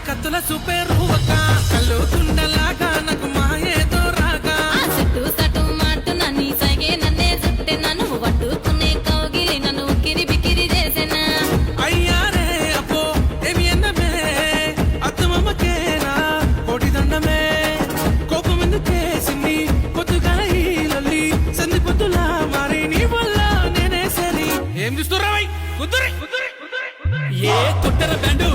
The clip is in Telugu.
కత్తుల సూపర్ రూవక కళ్ళు తుండలాగా నాకు మాయేదో రాగా చెట్టు సటు మాటున నీ సగే నన్నే చుట్టెనా నువ్వు పట్టుకునే కౌగిలి నన్ను ఉక్కిరి బిక్కిరి చేసేనా అయ్యారే అప్పో ఏమి అన్నమే అత్తమమ్మకేనా కోటి దండమే కోపం ఎందుకే సిన్ని పొద్దుగల ఈ లొల్లి సంధి పొద్దులా మారి నీ వల్ల నేనే సరి ఏం చూస్తురా కుదురి ఏ కొట్టర బ్యాండు